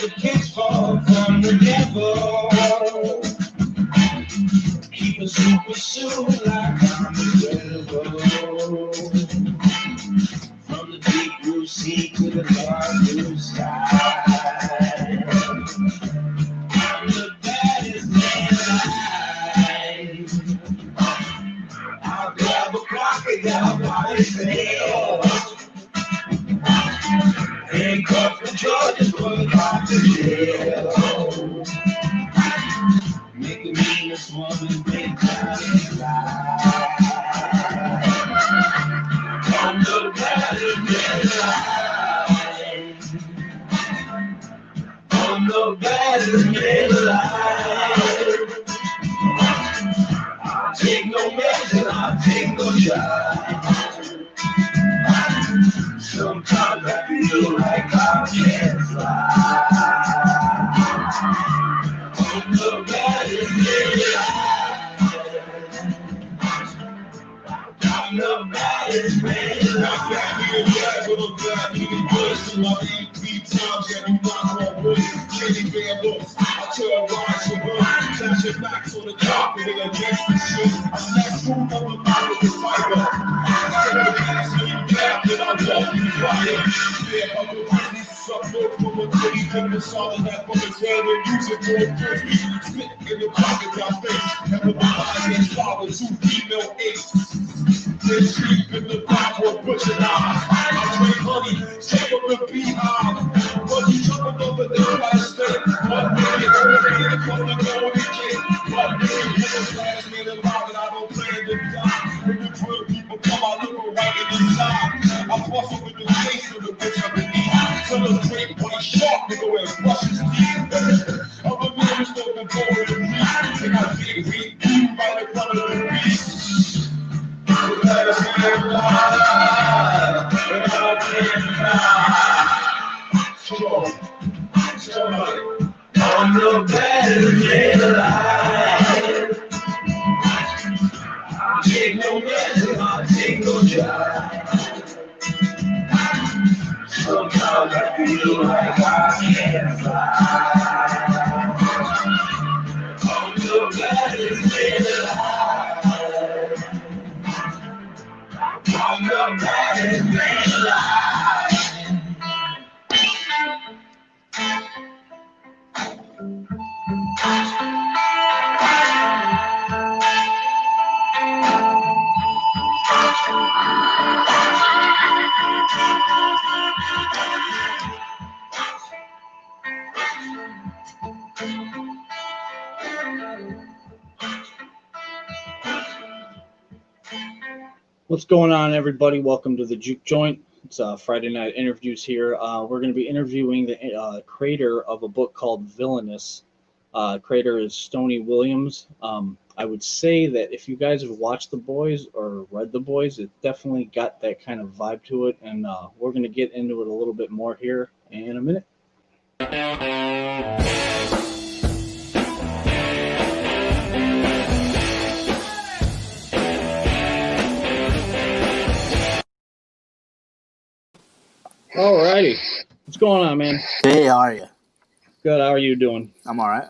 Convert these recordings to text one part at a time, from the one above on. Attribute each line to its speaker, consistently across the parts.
Speaker 1: The kids fall from the devil. Keep a super suit like I'm incredible. From the deep blue sea to the dark blue sky. I'm the baddest man alive. I'll grab a crocodile by his tail. Handcuffed to Georgia, put off to jail. Make the meanest woman big time inside. I'm the baddest man alive. I'm the baddest man alive. I'll take no measure, I'll take no shot. Sometimes I feel like I can't fly. I'm the baddest man alive. I'm the baddest man alive. I terrorize the world, flash your backs on the carpet and against the shit. I'm that food on the mouth of the tiger. Then I walk you fire. Yeah, I'm a witness, support from a city, from the solid that from the trail and use it for a first. Spit in the pocket, I face. And the body and father, 2 female apes. They sleep in the back for butcher eyes. I trade honey, take up the beehive. But you jumping over the fire state. What nigga, from the golden gate. What nigga, you're the last man alive and I don't plan to die. When the drill people come, I look right in the side. I bust up with the face of the bitch underneath. So the great white shark nigga and brush his teeth. Other men is still the goal of the beast. And I get weak, right in front of the beast. The baddest man alive. And I can't die. Somebody. I'm the baddest man alive. I'll take no measure, I'll take no job. Sometimes I feel like I can't fly. I'm the baddest man alive. I'm the baddest man alive.
Speaker 2: What's going on, everybody? Welcome to the Juke Joint. It's Friday night interviews here. We're going to be interviewing the creator of a book called Villainous. Creator is Stonie Williams. I would say that if you guys have watched The Boys or read The Boys, it definitely got that kind of vibe to it, and we're going to get into it a little bit more here in a minute. Alrighty, what's going on, man?
Speaker 3: Hey, how are you?
Speaker 2: Good. How are you doing?
Speaker 3: I'm all right.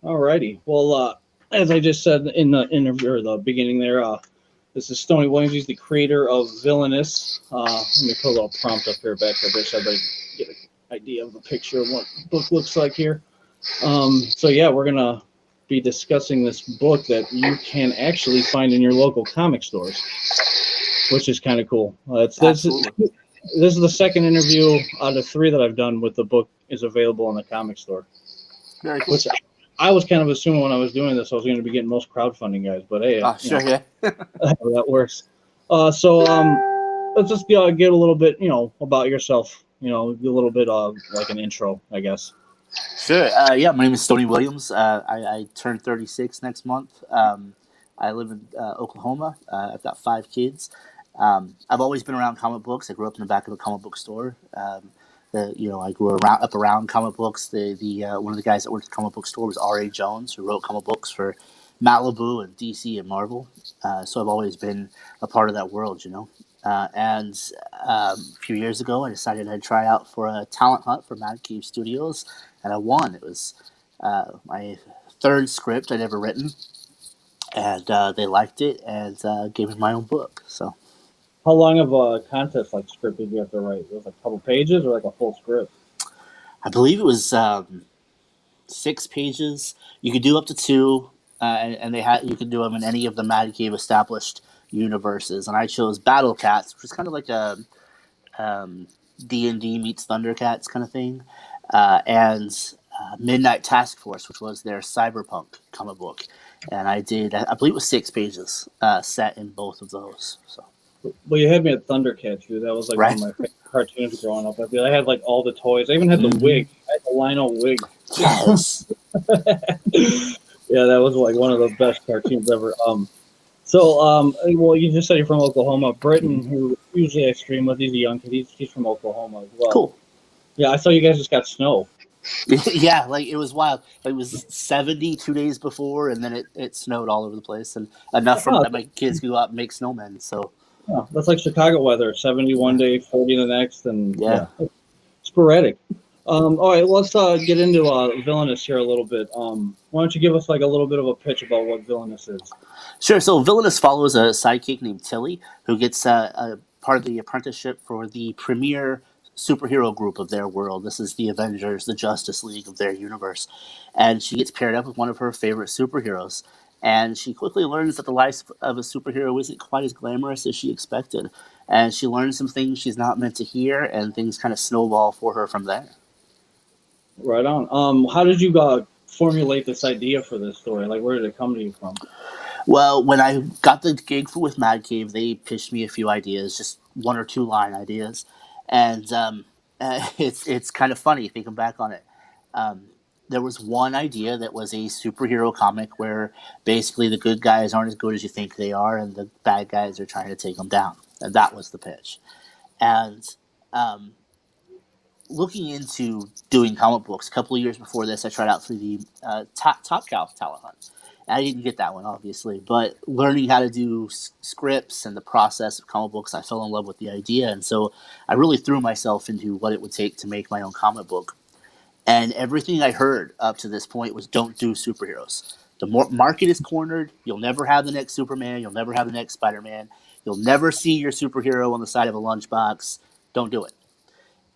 Speaker 2: Alrighty. Well, as I just said in the interview or the beginning there, this is Stonie Williams. He's the creator of Villainous. Let me put a little prompt up here back there so everybody get an idea of the picture of what the book looks like here. So yeah, we're gonna be discussing this book that you can actually find in your local comic stores, which is kind of cool. This is the second interview out of 3 that I've done with the book is available in the comic store.
Speaker 3: Very cool.
Speaker 2: Which I was kind of assuming when I was doing this I was going to be getting most crowdfunding guys, but hey,
Speaker 3: sure, yeah.
Speaker 2: that works. So let's just get a little bit, about yourself. A little bit of like an intro, I guess.
Speaker 3: Sure. Yeah, my name is Stonie Williams. I turned 36 next month. I live in Oklahoma. I've got 5 kids. I've always been around comic books. I grew up in the back of a comic book store. I grew up around comic books. The one of the guys that worked at the comic book store was R.A. Jones, who wrote comic books for Malibu and DC and Marvel. So I've always been a part of that world, And a few years ago, I decided I'd try out for a talent hunt for Mad Cave Studios, and I won. It was my 3rd script I'd ever written, and they liked it and gave me my own book. So,
Speaker 2: how long of a contest script did you have to write? It was a couple pages or a full script?
Speaker 3: I believe it was 6 pages. You could do up to 2, and you could do them in any of the Mad Cave established universes. And I chose Battle Cats, which is kind of like a D&D meets Thundercats kind of thing, and Midnight Task Force, which was their cyberpunk comic book. And I believe it was 6 pages set in both of those. So.
Speaker 2: Well, you had me at Thundercats, dude. That was
Speaker 3: right.
Speaker 2: One of my favorite cartoons growing up. I had all the toys. I even had the wig. I had the Lionel wig.
Speaker 3: Yes.
Speaker 2: Yeah, that was one of the best cartoons ever. Well, you just said you're from Oklahoma. Britton, who usually I stream with, he's a young kid. He's from Oklahoma as well.
Speaker 3: Cool.
Speaker 2: Yeah, I saw you guys just got snow.
Speaker 3: Yeah, it was wild. It was 70 2 days before, and then it snowed all over the place, and enough that my kids could go out and make snowmen. So.
Speaker 2: Yeah, that's like Chicago weather. 70 one day, 40 the next, and
Speaker 3: yeah.
Speaker 2: Sporadic. All right, let's get into Villainous here a little bit. Why don't you give us a little bit of a pitch about what Villainous is?
Speaker 3: Sure. So Villainous follows a sidekick named Tilly, who gets a part of the apprenticeship for the premier superhero group of their world. This is the Avengers, the Justice League of their universe. And she gets paired up with one of her favorite superheroes. And she quickly learns that the life of a superhero isn't quite as glamorous as she expected. And she learns some things she's not meant to hear, and things kind of snowball for her from there.
Speaker 2: Right on. How did you formulate this idea for this story? Where did it come to you from?
Speaker 3: Well, when I got the gig with Mad Cave, they pitched me a few ideas, just 1 or 2 line ideas. And it's kind of funny thinking back on it. There was one idea that was a superhero comic where basically the good guys aren't as good as you think they are, and the bad guys are trying to take them down. And that was the pitch. And looking into doing comic books, a couple of years before this, I tried out for the Top Cow talent hunt. I didn't get that one, obviously, but learning how to do scripts and the process of comic books, I fell in love with the idea. And so I really threw myself into what it would take to make my own comic book. And everything I heard up to this point was don't do superheroes. The market is cornered. You'll never have the next Superman. You'll never have the next Spider-Man. You'll never see your superhero on the side of a lunchbox. Don't do it.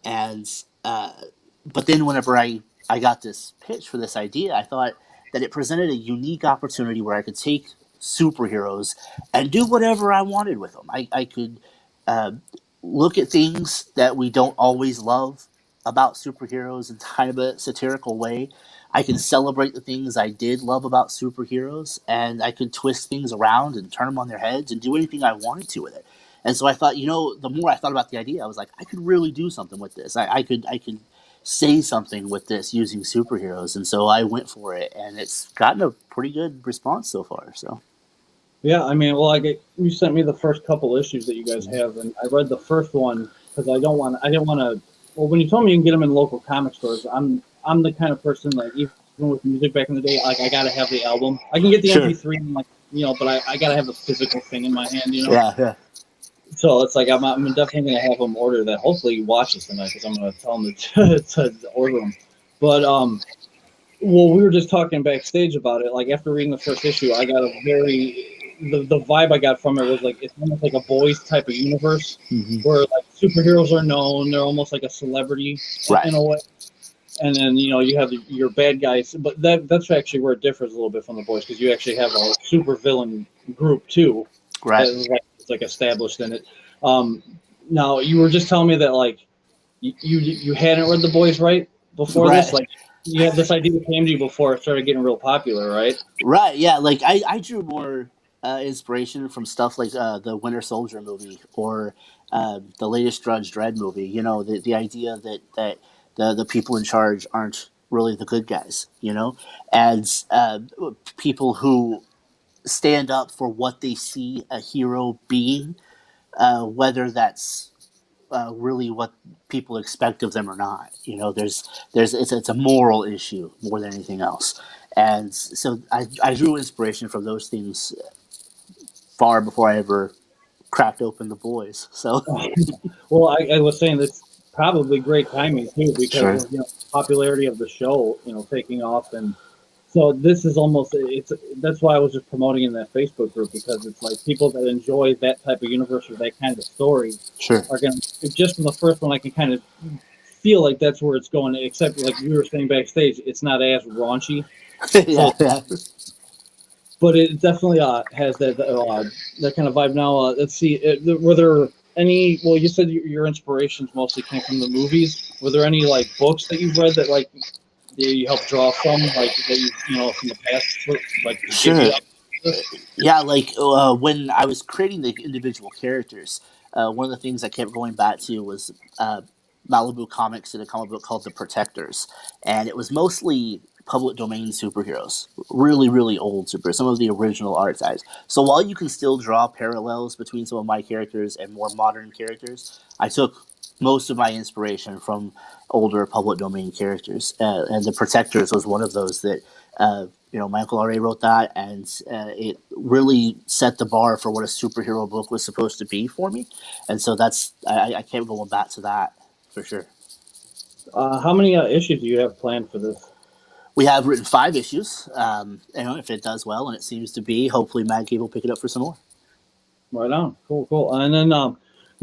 Speaker 3: And but then whenever I got this pitch for this idea, I thought that it presented a unique opportunity where I could take superheroes and do whatever I wanted with them. I could look at things that we don't always love about superheroes in kind of a satirical way. I can celebrate the things I did love about superheroes, and I could twist things around and turn them on their heads and do anything I wanted to with it. And so I thought, the more I thought about the idea, I was like, I could really do something with this. I could say something with this using superheroes. And so I went for it, and it's gotten a pretty good response so far. So.
Speaker 2: Yeah, you sent me the first couple issues that you guys have, and I read the first one because I didn't want to. Well, when you told me you can get them in local comic stores, I'm the kind of person even with music back in the day, I gotta have the album. I can get the MP3, and but I gotta have the physical thing in my hand,
Speaker 3: Yeah.
Speaker 2: So it's I'm definitely gonna have them order that. Hopefully, you watch this tonight because I'm gonna tell them to order them. But well, we were just talking backstage about it. After reading the first issue, I got the vibe I got from it was it's almost like a boys type of universe where superheroes are known, they're almost like a celebrity in a way, and then you have your bad guys, but that's actually where it differs a little bit from the boys because you actually have a super villain group too,
Speaker 3: right?
Speaker 2: It's established in it. Now you were just telling me that you hadn't read the boys right before this, you had this idea that came to you before it started getting real popular, right?
Speaker 3: Right, yeah. I drew more inspiration from stuff like the Winter Soldier movie or the latest Judge Dredd movie. You know, the idea that the people in charge aren't really the good guys. You know, and people who stand up for what they see a hero being, whether that's really what people expect of them or not. You know, it's a moral issue more than anything else. And so I drew inspiration from those things far before I ever cracked open the boys. So
Speaker 2: Well, I was saying that's probably great timing too, because
Speaker 3: sure,
Speaker 2: of popularity of the show, taking off, and so this is almost it's that's why I was just promoting in that Facebook group, because it's like people that enjoy that type of universe or that kind of story
Speaker 3: sure,
Speaker 2: are gonna, just from the first one I can kind of feel like that's where it's going. Except like we were saying backstage, it's not as raunchy,
Speaker 3: yeah,
Speaker 2: so
Speaker 3: yeah.
Speaker 2: but it definitely has that kind of vibe. Now, let's see, were there any? Well, you said your inspirations mostly came from the movies. Were there any like books that you've read that like you helped draw from, like that from the past, like to give
Speaker 3: Sure.
Speaker 2: you this?
Speaker 3: Yeah, like when I was creating the individual characters, one of the things I kept going back to was Malibu Comics did a comic book called The Protectors, and it was mostly public domain superheroes, really, really old superheroes, some of the original art guys. So while you can still draw parallels between some of my characters and more modern characters, I took most of my inspiration from older public domain characters, and The Protectors was one of those that. My Uncle R.A. wrote that, and it really set the bar for what a superhero book was supposed to be for me. And so I kept going back to that for sure.
Speaker 2: How many issues do you have planned for this?
Speaker 3: We have written 5 issues. If it does well, and it seems to be, hopefully Mad Cave will pick it up for some more.
Speaker 2: Right on. Cool, cool. And then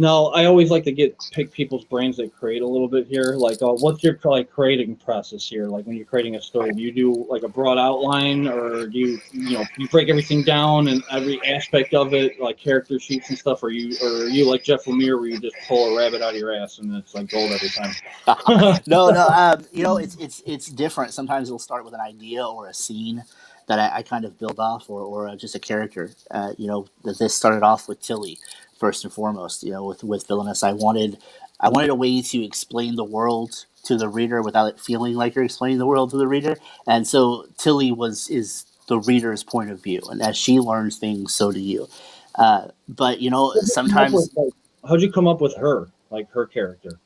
Speaker 2: now I always like to pick people's brains that create a little bit here. Like, what's your like creating process here? Like when you're creating a story, do you do like a broad outline, or do you break everything down and every aspect of it, like character sheets and stuff, or are you like Jeff Lemire, where you just pull a rabbit out of your ass and it's like gold every time?
Speaker 3: No, no. It's different. Sometimes it'll start with an idea or a scene that I kind of build off, or just a character. This started off with Tilly first and foremost. With Villainous, I wanted a way to explain the world to the reader without it feeling like you're explaining the world to the reader, and so Tilly is the reader's point of view, and as she learns things, so do you. But sometimes
Speaker 2: How'd you come up with her, like her character?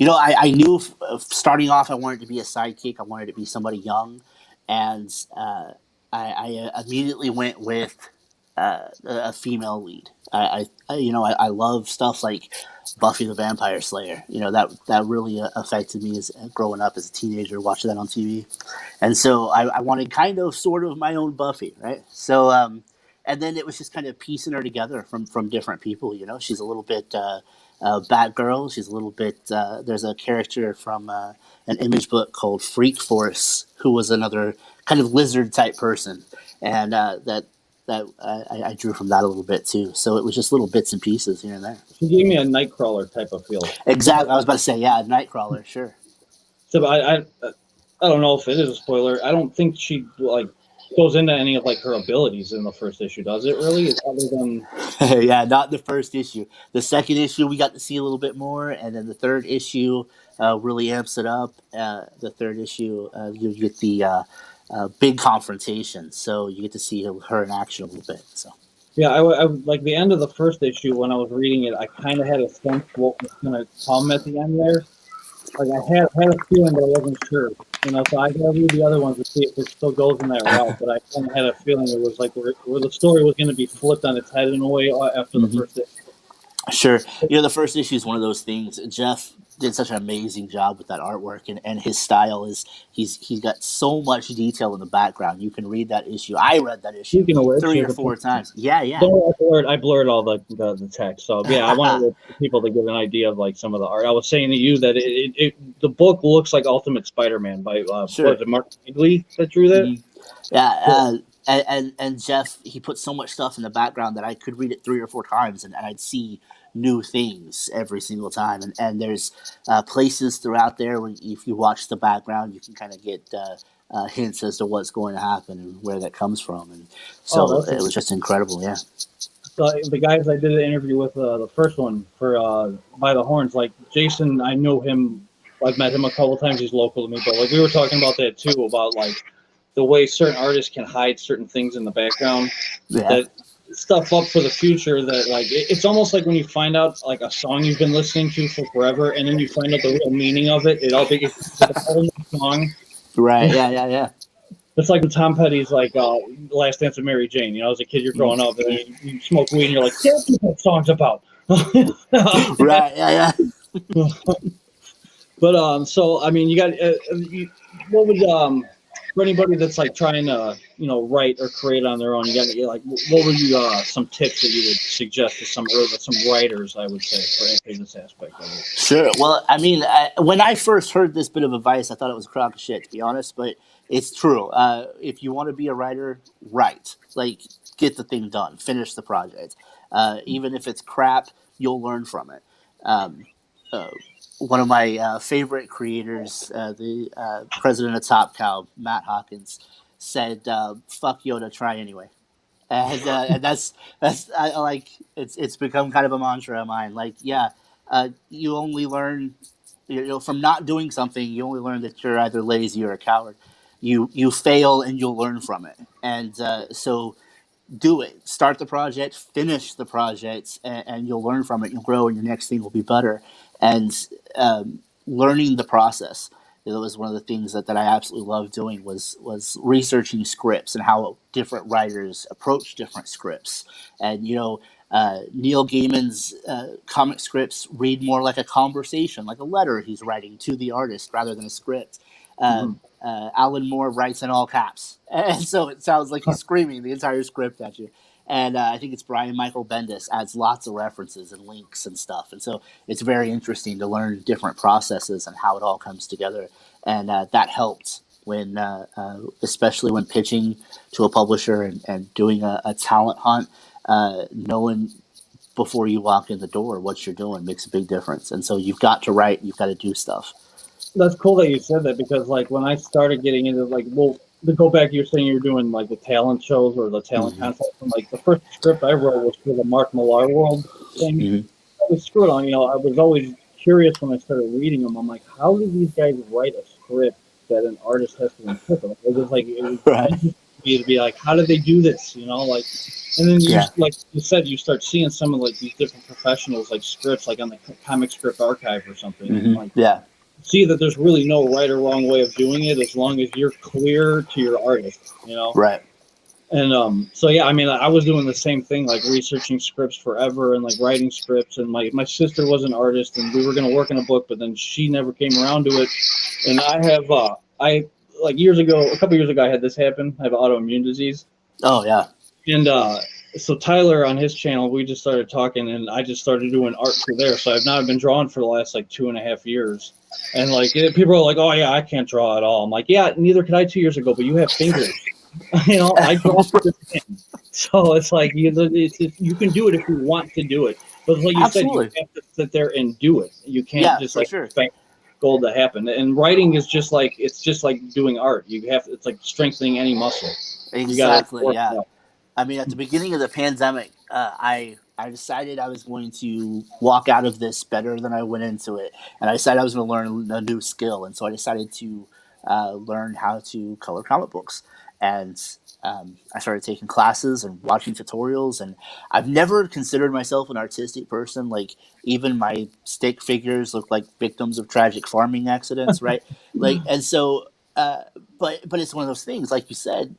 Speaker 3: I knew starting off, I wanted to be a sidekick. I wanted to be somebody young, and I immediately went with a female lead. I love stuff like Buffy the Vampire Slayer. That really affected me as growing up as a teenager, watching that on TV, and so I wanted kind of sort of my own Buffy, right? So and then it was just kind of piecing her together from different people. She's a little bit. Batgirl. She's a little bit. There's a character from an Image book called Freak Force, who was another kind of lizard type person, and I drew from that a little bit too. So it was just little bits and pieces here and there.
Speaker 2: She gave me a Nightcrawler type of feel.
Speaker 3: Exactly. I was about to say, yeah, Nightcrawler, sure.
Speaker 2: So I don't know if it is a spoiler. I don't think she like goes into any of like her abilities in the first issue, does it really? Other than
Speaker 3: Yeah, not the first issue. The second issue we got to see a little bit more, and then the third issue really amps it up. The third issue, you get the big confrontation, so you get to see her in action a little bit. So
Speaker 2: yeah, I like the end of the first issue when I was reading it. I kind of had a sense what was going to come at the end there. Like I had a feeling, but I wasn't sure. So I gotta read the other ones to see if it still goes in that route. But I kind of had a feeling it was like where the story was going to be flipped on its head in a way after the first issue.
Speaker 3: Sure. The first issue is one of those things. Jeff did such an amazing job with that artwork, and his style is he's got so much detail in the background. You can read that issue. I read that issue
Speaker 2: Speaking of which,
Speaker 3: 3 or 4 times. Yeah, yeah.
Speaker 2: I blurred all the text. So yeah, I wanted people to get an idea of like some of the art. I was saying to you that the book looks like Ultimate Spider-Man by
Speaker 3: Sure.
Speaker 2: was it Mark Lee that drew that?
Speaker 3: Mm-hmm. Yeah. And Jeff, he put so much stuff in the background that I could read it 3 or 4 times, and I'd see new things every single time. And there's places throughout there where if you watch the background, you can kind of get hints as to what's going to happen and where that comes from. And so it was just incredible. Yeah.
Speaker 2: So the guys I did an interview with, the first one for By the Horns, like Jason, I know him. I've met him a couple of times. He's local to me, but like we were talking about that too, about like the way certain artists can hide certain things in the background, that stuff up for the future. That like it's almost like when you find out like a song you've been listening to for forever, and then you find out the real meaning of it. It all becomes like a whole new song.
Speaker 3: Right. Yeah.
Speaker 2: It's like Tom Petty's like Last Dance with Mary Jane. You know, as a kid, you're growing up and you smoke weed and you're like, that's what that song's about.
Speaker 3: Right. Yeah.
Speaker 2: But so I mean, you got what would for anybody that's like trying to write or create on their own, you got like what would you some tips that you would suggest to some writers, I would say, for this aspect of it?
Speaker 3: Sure. Well, I mean, when I first heard this bit of advice, I thought it was a crock of shit, to be honest, but it's true. If you want to be a writer, write. Like, get the thing done. Finish the project. Even if it's crap, you'll learn from it. One of my favorite creators, the president of Top Cow, Matt Hawkins, said, "Fuck Yoda, try anyway." And that's I like it's become kind of a mantra of mine. Like, you only learn, from not doing something. You only learn that you're either lazy or a coward. You fail and you'll learn from it. And so do it. Start the project, finish the project, and you'll learn from it. You'll grow, and your next thing will be better. And learning the process. It was one of the things that I absolutely loved doing was researching scripts and how different writers approach different scripts. And, Neil Gaiman's comic scripts read more like a conversation, like a letter he's writing to the artist rather than a script. Alan Moore writes in all caps. And so it sounds like he's screaming the entire script at you. And I think it's Brian Michael Bendis adds lots of references and links and stuff. And so it's very interesting to learn different processes and how it all comes together. And that helped when, especially when pitching to a publisher and doing a talent hunt, knowing before you walk in the door what you're doing makes a big difference. And so you've got to write, you've got to do stuff.
Speaker 2: That's cool that you said that, because like when I started getting into to go back, you're saying you're doing like the talent shows or the talent contests. And like the first script I wrote was for the Mark Millar World thing. I was screwed on. I was always curious when I started reading them. I'm like, how do these guys write a script that an artist has to interpret? It was interesting to be like, how did they do this? And then you like you said, you start seeing some of like these different professionals like scripts, like on the Comic Script Archive or something. And, see that there's really no right or wrong way of doing it as long as you're clear to your artist, Right. And so I mean, I was doing the same thing, like researching scripts forever and like writing scripts. And my sister was an artist, and we were going to work in a book, but then she never came around to it. And I have a couple years ago, I had this happen. I have autoimmune disease.
Speaker 3: Oh yeah.
Speaker 2: And so Tyler on his channel, we just started talking, and I just started doing art through there. So I've now been drawing for the last like 2.5 years. And like people are like, "Oh yeah, I can't draw at all." I'm like, "Yeah, neither could I 2 years ago, but you have fingers." I draw for this thing. So it's like you can do it if you want to do it. But like you said, you have to sit there and do it. You can't just expect gold to happen. And writing is just like doing art. It's like strengthening any muscle.
Speaker 3: Exactly. Yeah. I mean, at the beginning of the pandemic, I decided I was going to walk out of this better than I went into it. And I decided I was going to learn a new skill. And so I decided to learn how to color comic books. And I started taking classes and watching tutorials. And I've never considered myself an artistic person. Like, even my stick figures look like victims of tragic farming accidents, right? And so, but it's one of those things, like you said,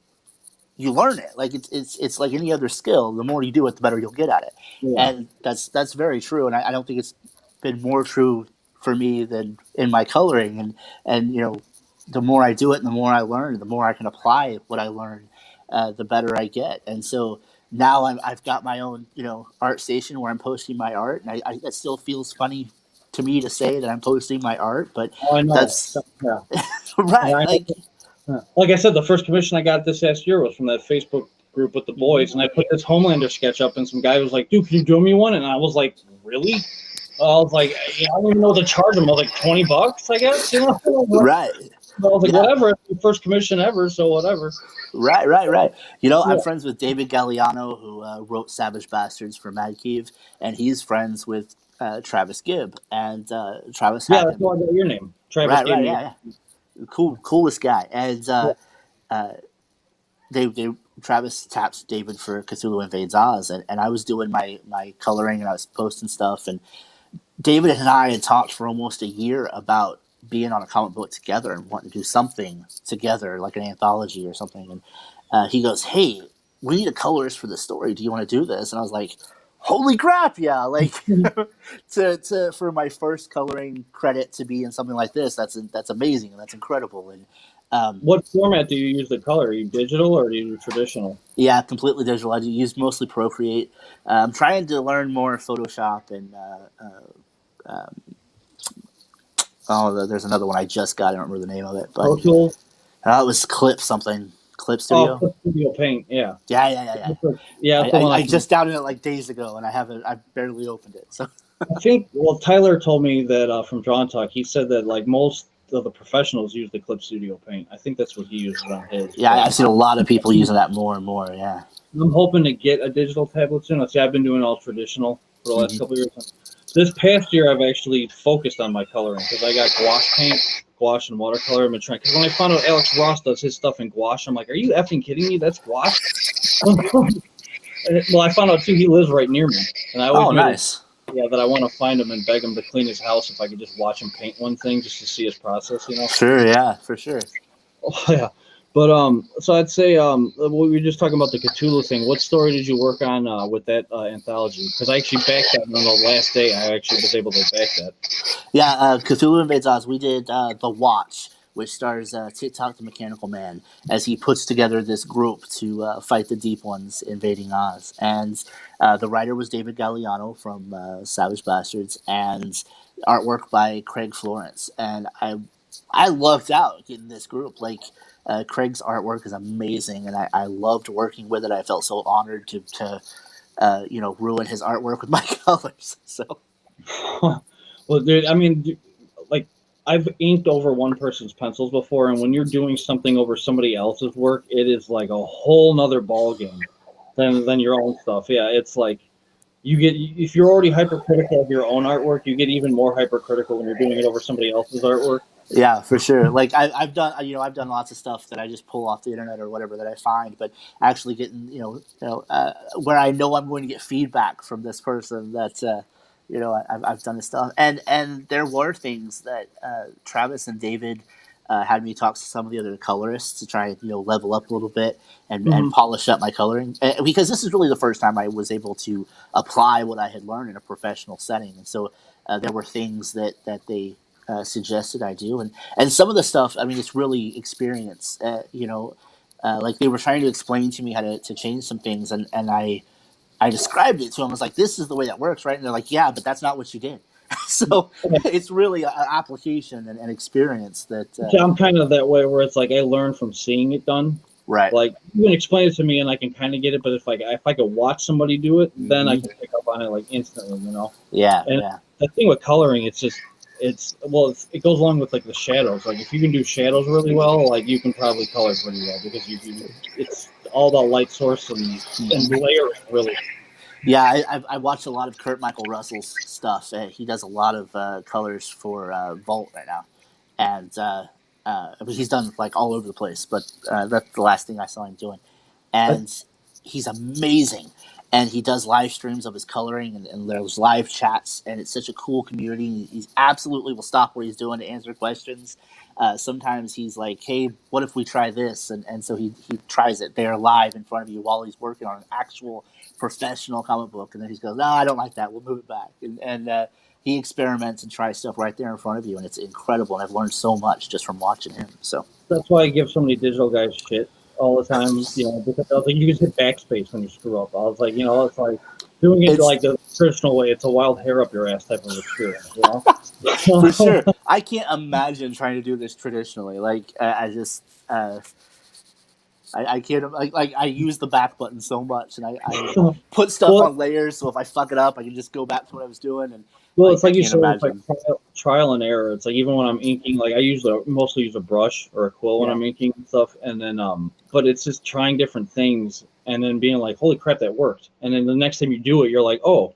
Speaker 3: you learn it. Like it's like any other skill. The more you do it, the better you'll get at it. Yeah. And that's very true. And I don't think it's been more true for me than in my coloring. And the more I do it, and the more I learn, the more I can apply what I learn, the better I get. And so now I've got my own art station where I'm posting my art, and that still feels funny to me to say that I'm posting my art, but that's right.
Speaker 2: Like I said, the first commission I got this last year was from that Facebook group with the boys, and I put this Homelander sketch up, and some guy was like, "Dude, can you do me one?" And I was like, "Really?" I was like, "I don't even know what to charge them." I was like, $20, I guess.
Speaker 3: Right.
Speaker 2: I was like,
Speaker 3: Yeah.
Speaker 2: whatever, it's your first commission ever, so whatever.
Speaker 3: Right. You know, I'm
Speaker 2: Yeah.
Speaker 3: friends with David Galliano, who wrote Savage Bastards for Mad Cave, and he's friends with Travis Gibb, and Travis
Speaker 2: Yeah,
Speaker 3: had
Speaker 2: that's
Speaker 3: him.
Speaker 2: why I got your name. Travis gave me.
Speaker 3: Yeah. Coolest guy, and uh, they Travis tapped David for Cthulhu Invades Oz, and I was doing my coloring and I was posting stuff, and David and I had talked for almost a year about being on a comic book together and wanting to do something together, like an anthology or something. And he goes, "Hey, we need a colorist for the story. Do you want to do this?" And I was like, "Holy crap, yeah!" Like to for my first coloring credit to be in something like this, that's amazing and that's incredible. And
Speaker 2: What format do you use the color? Are you digital or do you use traditional?
Speaker 3: yeah, completely digital. I use mostly Procreate. I'm trying to learn more Photoshop and there's another one I just got. I don't remember the name of it, but
Speaker 2: Pro Tools?
Speaker 3: it was Clip something. Clip
Speaker 2: Oh,
Speaker 3: Studio.
Speaker 2: Clip Studio Paint. Yeah.
Speaker 3: Yeah.
Speaker 2: Yeah, that's the one
Speaker 3: I just downloaded it like days ago, and I've barely opened it. So
Speaker 2: I think. Well, Tyler told me that from Drawn Talk, he said that like most of the professionals use the Clip Studio Paint. I think that's what he uses on his.
Speaker 3: yeah, I've seen a lot of people using that more and more. Yeah.
Speaker 2: I'm hoping to get a digital tablet soon. See, I've been doing all traditional for the last
Speaker 3: Mhm.
Speaker 2: couple of years. This past year, I've actually focused on my coloring because I got gouache paint, gouache and watercolor. I've been trying because when I found out Alex Ross does his stuff in gouache, I'm like, are you effing kidding me? That's gouache. Well, I found out too. He lives right near me, and I always
Speaker 3: Oh,
Speaker 2: made
Speaker 3: nice.
Speaker 2: that I want to find him and beg him to clean his house if I could just watch him paint one thing just to see his process.
Speaker 3: Sure. Yeah, for sure.
Speaker 2: Oh yeah. But so I'd say we were just talking about the Cthulhu thing. What story did you work on with that anthology? Because I actually backed that on the last day. I actually was able to back that.
Speaker 3: Yeah, Cthulhu Invades Oz. We did The Watch, which stars TikTok the Mechanical Man, as he puts together this group to fight the Deep Ones invading Oz. And the writer was David Galliano from Savage Bastards, and artwork by Craig Florence. And I lucked out getting this group. Like Craig's artwork is amazing, and I loved working with it. I felt so honored to ruin his artwork with my colors. So.
Speaker 2: Well, dude, I mean, like I've inked over one person's pencils before, and when you're doing something over somebody else's work, it is like a whole nother ball game than your own stuff. Yeah, it's like you get if you're already hypercritical of your own artwork, you get even more hypercritical when you're doing it over somebody else's artwork.
Speaker 3: Yeah, for sure. Like I've done, I've done lots of stuff that I just pull off the internet or whatever that I find, but actually getting, where I know I'm going to get feedback from this person that, I've done this stuff, and there were things that Travis and David had me talk to some of the other colorists to try and level up a little bit and polish up my coloring, because this is really the first time I was able to apply what I had learned in a professional setting, and so there were things that they suggested I do, and some of the stuff. I mean, it's really experience. Like they were trying to explain to me how to change some things, and I described it to them. I was like, "This is the way that works, right?" And they're like, "Yeah, but that's not what you did." So it's really an application and experience that.
Speaker 2: Yeah, I'm kind of that way where it's like I learn from seeing it done.
Speaker 3: Right.
Speaker 2: Like you can explain it to me and I can kind of get it, but if I could watch somebody do it, then I can pick up on it like instantly,
Speaker 3: Yeah.
Speaker 2: And the thing with coloring, it goes along with like the shadows. Like if you can do shadows really well, like you can probably color pretty well because it's all the light source and layering really.
Speaker 3: Yeah, I watched a lot of Kurt Michael Russell's stuff. He does a lot of colors for Vault right now, and he's done like all over the place. But that's the last thing I saw him doing, and he's amazing. And he does live streams of his coloring, and there's live chats, and it's such a cool community. He absolutely will stop what he's doing to answer questions. Sometimes he's like, "Hey, what if we try this?" And so he tries it there live in front of you while he's working on an actual professional comic book, and then he goes, "No, I don't like that. We'll move it back." And he experiments and tries stuff right there in front of you, and it's incredible. And I've learned so much just from watching him. So
Speaker 2: that's why I give so many digital guys shit all the time, because I was like, you can hit backspace when you screw up. I was like, it's like doing it like the traditional way. It's a wild hair up your ass type of experience,
Speaker 3: For sure. I can't imagine trying to do this traditionally. Like, I just, I can't like I use the back button so much, and I put stuff
Speaker 2: Well,
Speaker 3: on layers, so if I fuck it up, I can just go back to what I was doing, and
Speaker 2: well,
Speaker 3: like
Speaker 2: it's
Speaker 3: I
Speaker 2: like you
Speaker 3: can't
Speaker 2: said, it's like
Speaker 3: imagine.
Speaker 2: trial and error. It's like even when I'm inking, like I usually mostly use a brush or a quill when
Speaker 3: Yeah,
Speaker 2: I'm inking and stuff, and then but it's just trying different things and then being like, holy crap, that worked. And then the next time you do it, you're like, oh,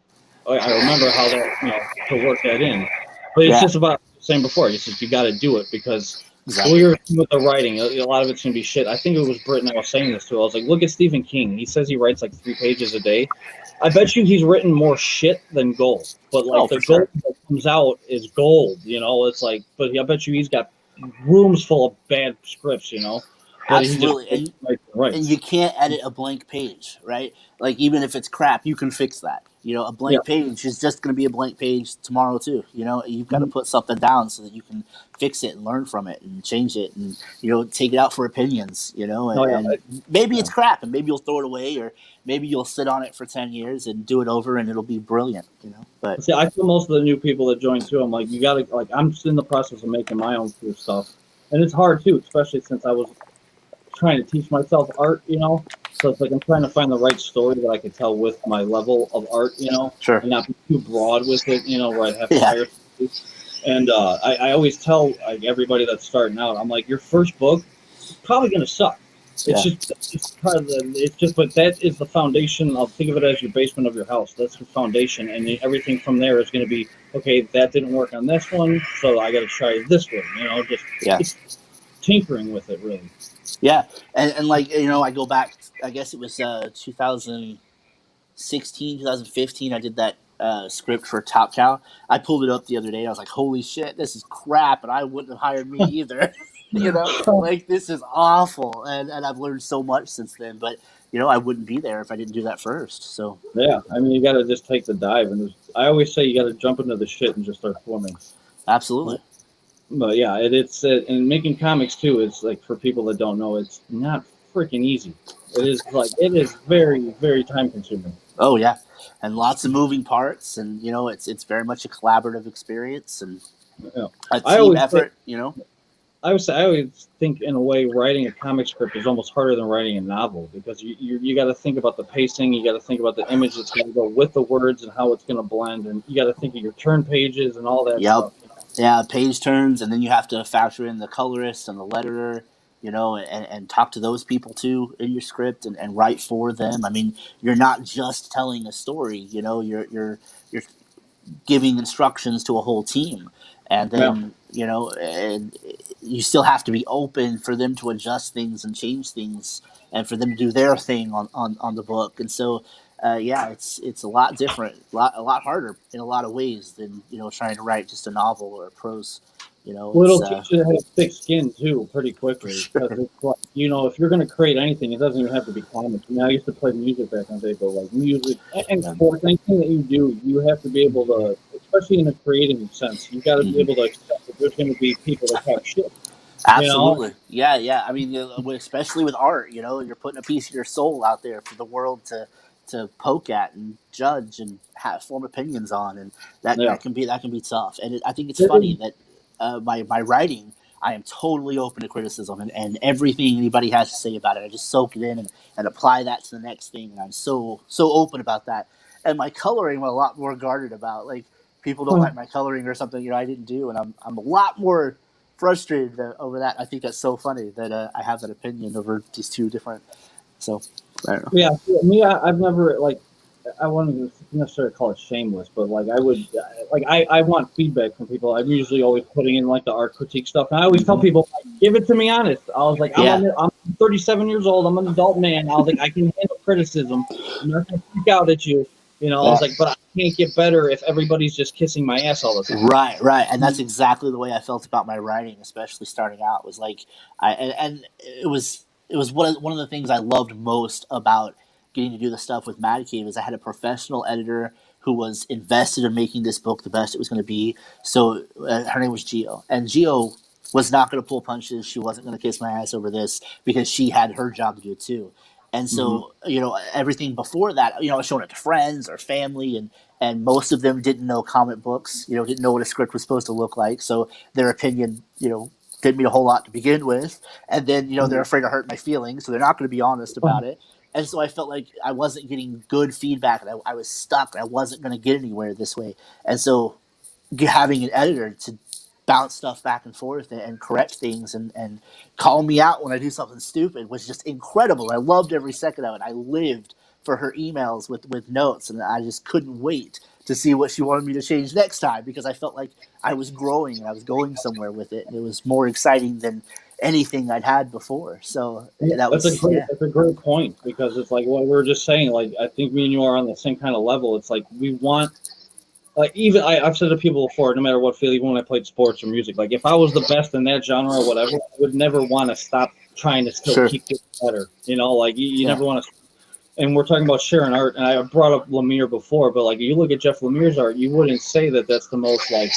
Speaker 2: I remember how that to work that in. But it's
Speaker 3: yeah,
Speaker 2: just about saying before. It's just you got to do it because well,
Speaker 3: exactly.
Speaker 2: you're with the writing. A lot of it's gonna be shit. I think it was Britton I was saying this to. I was like, look at Stephen King. He says he writes like 3 pages a day. I bet you he's written more shit than gold. But
Speaker 3: Oh,
Speaker 2: like the
Speaker 3: for
Speaker 2: gold
Speaker 3: sure.
Speaker 2: that comes out is gold. It's like, but I bet you he's got rooms full of bad scripts. But he just
Speaker 3: Absolutely, and
Speaker 2: writes.
Speaker 3: you can't edit a blank page, right? Like even if it's crap, you can fix that. A
Speaker 2: Yeah.
Speaker 3: blank page is just going to be a blank page tomorrow too. You've got to
Speaker 2: Mhm.
Speaker 3: put something down so that you can fix it and learn from it and change it and take it out for opinions.
Speaker 2: Oh yeah.
Speaker 3: And maybe
Speaker 2: Yeah.
Speaker 3: it's crap and maybe you'll throw it away or maybe you'll sit on it for 10 years and do it over and it'll be brilliant. But
Speaker 2: See, I feel most of the new people that join too. I'm like, you gotta like. I'm just in the process of making my own cool stuff, and it's hard too, especially since I was trying to teach myself art. So it's like I'm trying to find the right story that I can tell with my level of art,
Speaker 3: sure,
Speaker 2: and not be too broad with it, where I'd have to
Speaker 3: yeah,
Speaker 2: hire somebody. And I always tell like everybody that's starting out, I'm like, your first book is probably gonna suck.
Speaker 3: yeah,
Speaker 2: But that is the foundation of think of it as your basement of your house. That's your foundation, and everything from there is going to be okay. That didn't work on this one, so I got to try this one. Just
Speaker 3: yeah.
Speaker 2: it's tinkering with it really.
Speaker 3: Yeah, and like I go back. I guess it was 2016, 2015. I did that script for Top Cow. I pulled it up the other day. I was like, "Holy shit, this is crap!" And I wouldn't have hired me either. Like this is awful. And I've learned so much since then. But I wouldn't be there if I didn't do that first. So
Speaker 2: Yeah, I mean, you got to just take the dive, and I always say you got to jump into the shit and just start swimming.
Speaker 3: absolutely,
Speaker 2: But yeah, it's and making comics too. It's like for people that don't know, it's not freaking easy. It is very very time consuming.
Speaker 3: oh yeah, and lots of moving parts. And it's very much a collaborative experience and
Speaker 2: Yeah.
Speaker 3: a
Speaker 2: I
Speaker 3: team
Speaker 2: always say
Speaker 3: effort.
Speaker 2: I always think in a way writing a comic script is almost harder than writing a novel because you got to think about the pacing, you got to think about the image that's going to go with the words and how it's going to blend, and you got to think of your turn pages and all that
Speaker 3: Yep.
Speaker 2: stuff.
Speaker 3: Yeah, page turns, and then you have to factor in the colorist and the letterer, and talk to those people too in your script and write for them. I mean, you're not just telling a story. You're giving instructions to a whole team, and
Speaker 2: Yeah.
Speaker 3: then and you still have to be open for them to adjust things and change things, and for them to do their thing on the book. And so, yeah, it's a lot different, a lot harder in a lot of ways than trying to write just a novel or a prose.
Speaker 2: Well,
Speaker 3: It's
Speaker 2: it'll teach you to have thick skin too, pretty
Speaker 3: for
Speaker 2: quickly.
Speaker 3: sure.
Speaker 2: Because it's like, if you're going to create anything, it doesn't even have to be comics. I used to play music back in the day, but like music and
Speaker 3: Yeah.
Speaker 2: sports, anything that you do, you have to be able to, especially in a creative sense, you got to be
Speaker 3: Mhm.
Speaker 2: able to accept that there's going to be people that talk shit. You know,
Speaker 3: Absolutely. Yeah, yeah. I mean, especially with art, you're putting a piece of your soul out there for the world to poke at and judge and form opinions on, and that
Speaker 2: yeah.
Speaker 3: that can be that can be tough. And I think it's
Speaker 2: It
Speaker 3: funny
Speaker 2: is-
Speaker 3: that my writing, I am totally open to criticism and everything anybody has to say about it. I just soak it in and apply that to the next thing, and I'm so open about that. And my coloring, I'm a lot more guarded about. Like people don't like my coloring or something, I didn't do, and I'm a lot more frustrated over that. I think that's so funny that I have that opinion over these two different. So I don't know.
Speaker 2: Yeah, me, I've never I wouldn't necessarily call it shameless, but like I would, like I want feedback from people. I'm usually always putting in like the art critique stuff, and I always tell
Speaker 3: Hmm.
Speaker 2: people, like, give it to me honest. I was like,
Speaker 3: Yeah,
Speaker 2: I'm 37 years old. I'm an adult man. I was like, I can handle criticism. I'm not gonna freak out at you. I
Speaker 3: yeah.
Speaker 2: was like, but I can't get better if everybody's just kissing my ass all the time.
Speaker 3: Right, and that's exactly the way I felt about my writing, especially starting out. Was like and it was one of the things I loved most about getting to do the stuff with Mad Cave is I had a professional editor who was invested in making this book the best it was going to be. So her name was Gio, and Gio was not going to pull punches. She wasn't going to kiss my ass over this because she had her job to do too. And
Speaker 2: Mm-hmm.
Speaker 3: so, everything before that, I was showing it to friends or family, and most of them didn't know comic books, didn't know what a script was supposed to look like. So their opinion, didn't mean a whole lot to begin with, and then they're afraid to hurt my feelings, so they're not going to be honest about it. And so I felt like I wasn't getting good feedback, and I was stuck. I wasn't going to get anywhere this way, and so having an editor to bounce stuff back and forth and correct things and call me out when I do something stupid was just incredible. I loved every second of it. I lived for her emails with notes, and I just couldn't wait to see what she wanted me to change next time, because I felt like I was growing and I was going somewhere with it, and it was more exciting than anything I'd had before. So
Speaker 2: that's a great point, because it's like what we were just saying. Like, I think me and you are on the same kind of level. It's like we want, like, even I've said to people before, no matter what field, even when I played sports or music, like if I was the best in that genre or whatever, I would never want to stop trying to still keep getting better. Like you never want to. And we're talking about sharing art, and I brought up Lemire before, but like you look at Jeff Lemire's art, you wouldn't say that that's the most like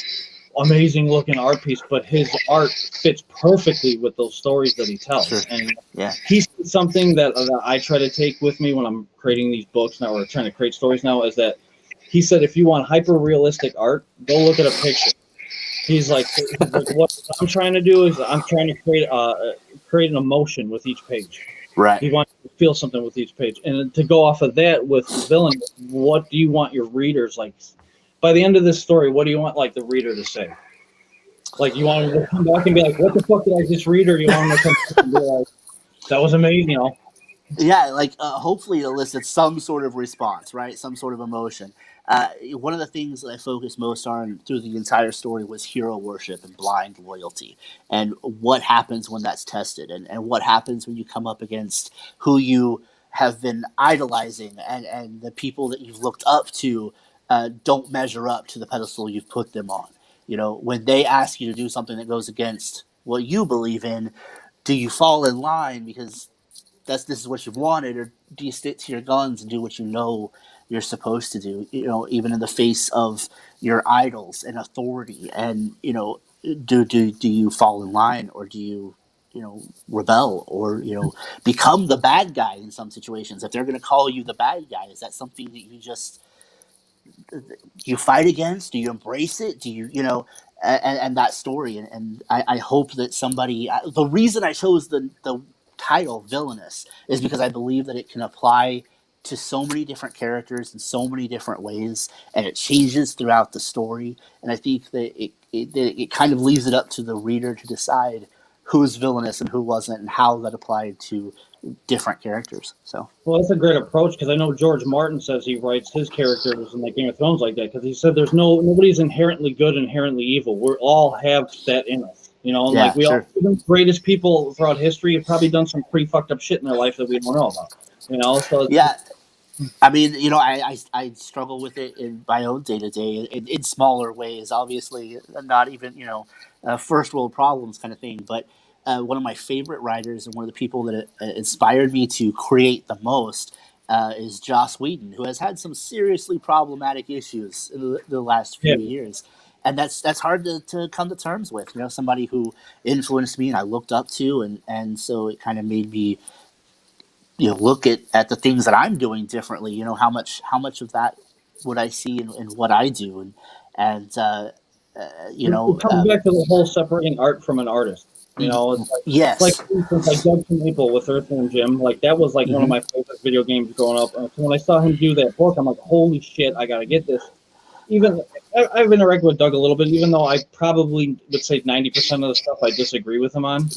Speaker 2: amazing looking art piece, but his art fits perfectly with those stories that he tells.
Speaker 3: Sure.
Speaker 2: And he's something that I try to take with me when I'm creating these books now, or trying to create stories now, is that he said if you want hyper realistic art, go look at a picture. He's like what I'm trying to do is I'm trying to create an emotion with each page.
Speaker 3: Right.
Speaker 2: You want to feel something with each page. And to go off of that with Villainous, what do you want your readers, like, by the end of this story, what do you want, like, the reader to say? Like, you want them to come back and be like, what the fuck did I just read? Or you want them to come back and be like, that was amazing,
Speaker 3: Yeah, like, hopefully it elicits some sort of response, right? Some sort of emotion. One of the things that I focused most on through the entire story was hero worship and blind loyalty, and what happens when that's tested, and what happens when you come up against who you have been idolizing, and the people that you've looked up to don't measure up to the pedestal you've put them on. When they ask you to do something that goes against what you believe in, do you fall in line because this is what you've wanted, or do you stick to your guns and do what you know you're supposed to do, even in the face of your idols and authority? And do you fall in line, or do you rebel, or become the bad guy in some situations? If they're going to call you the bad guy, is that something that you fight against? Do you embrace it? Do you and that story, and I hope that somebody, the reason I chose the title Villainous is because I believe that it can apply to so many different characters in so many different ways, and it changes throughout the story. And I think that it kind of leaves it up to the reader to decide who's villainous and who wasn't, and how that applied to different characters. So,
Speaker 2: well, that's a great approach, because I know George Martin says he writes his characters in like Game of Thrones like that, because he said there's nobody's inherently good, inherently evil. We all have that in us. Like we all, even the greatest people throughout history have probably done some pretty fucked up shit in their life that we don't know about. So
Speaker 3: yeah. I mean, I struggle with it in my own day-to-day in smaller ways, obviously not even, first world problems kind of thing. But one of my favorite writers and one of the people that inspired me to create the most is Joss Whedon, who has had some seriously problematic issues in the last few years. And that's hard to come to terms with, somebody who influenced me and I looked up to. And so it kind of made me look at the things that I'm doing differently. How much of that would I see in what I do, and
Speaker 2: it comes back to the whole separating art from an artist. It's like,
Speaker 3: yes,
Speaker 2: like for instance, like Doug Maple with Earthworm Jim, like that was like one of my favorite video games growing up. And so when I saw him do that book, I'm like, holy shit, I gotta get this. Even I've interacted with Doug a little bit, even though I probably would say 90% of the stuff I disagree with him on.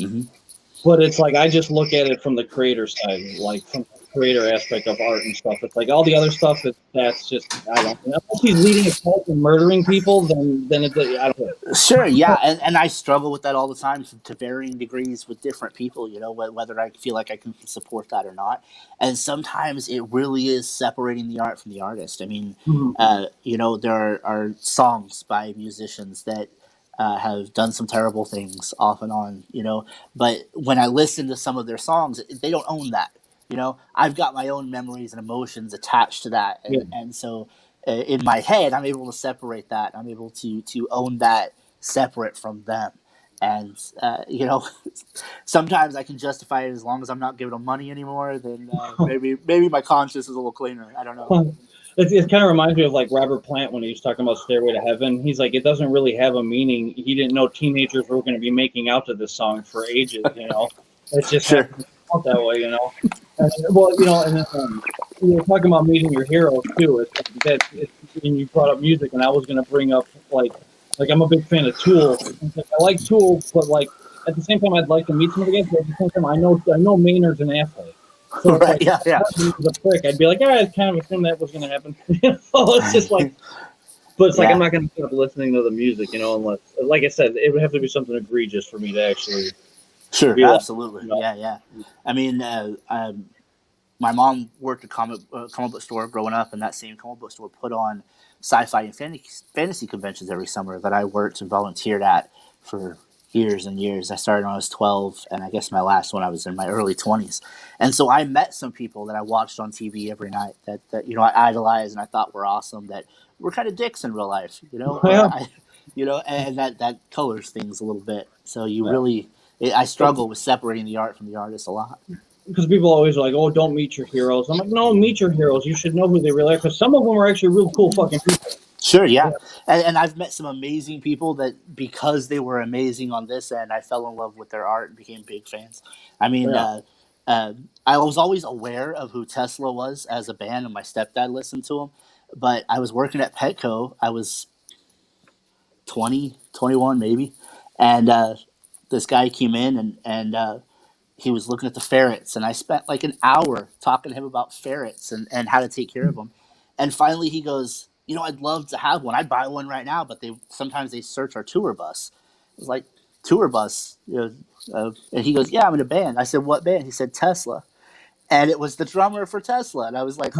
Speaker 2: But it's like I just look at it from the creator side, like from the creator aspect of art and stuff. It's like all the other stuff that's just, I don't know. Unless he's leading a cult and murdering people, then it's, I don't know.
Speaker 3: Sure, yeah, and I struggle with that all the time to varying degrees with different people. Whether I feel like I can support that or not. And sometimes it really is separating the art from the artist. I mean, there are songs by musicians that have done some terrible things off and on, but when I listen to some of their songs, they don't own that. I've got my own memories and emotions attached to that. And so in my head, I'm able to separate that. I'm able to own that separate from them. And, sometimes I can justify it as long as I'm not giving them money anymore, then maybe my conscience is a little cleaner. I don't know.
Speaker 2: It kind of reminds me of like Robert Plant when he was talking about Stairway to Heaven. He's like, it doesn't really have a meaning. He didn't know teenagers were going to be making out to this song for ages. It's just
Speaker 3: Sure.
Speaker 2: happened out that way. And, well, and then, you were talking about meeting your heroes too. And you brought up music, and I was going to bring up like I'm a big fan of Tool. I like Tool, but like at the same time, I'd like to meet somebody again. But at the same time, I know Maynard's an asshole. So it's
Speaker 3: Right,
Speaker 2: like,
Speaker 3: yeah.
Speaker 2: if he was a prick, I'd be like, I kind of assumed that was going to happen. It's just like, but it's like,
Speaker 3: Yeah.
Speaker 2: I'm not going to stop listening to the music, unless, like I said, it would have to be something egregious for me to actually.
Speaker 3: Sure, absolutely.
Speaker 2: No.
Speaker 3: Yeah. I mean, my mom worked at a comic book store growing up, and that same comic book store put on sci-fi and fantasy conventions every summer that I worked and volunteered at for years and years. I started when I was 12, and I guess my last one I was in my early 20s. And so I met some people that I watched on TV every night that I idolized and I thought were awesome, that were kind of dicks in real life,
Speaker 2: Yeah.
Speaker 3: and that colors things a little bit. So I struggle with separating the art from the artist a lot.
Speaker 2: Because people always are like, oh, don't meet your heroes. I'm like, no, meet your heroes. You should know who they really are, because some of them are actually real cool fucking people.
Speaker 3: Sure, yeah. And I've met some amazing people that because they were amazing on this end, I fell in love with their art and became big fans. I mean, I was always aware of who Tesla was as a band, and my stepdad listened to him. But I was working at Petco. I was 20, 21 maybe, and this guy came in and he was looking at the ferrets, and I spent like an hour talking to him about ferrets and how to take care of them. And finally he goes, I'd love to have one. I'd buy one right now, but sometimes they search our tour bus. I was like, tour bus? And he goes, yeah, I'm in a band. I said, what band? He said, Tesla. And it was the drummer for Tesla. And I was like,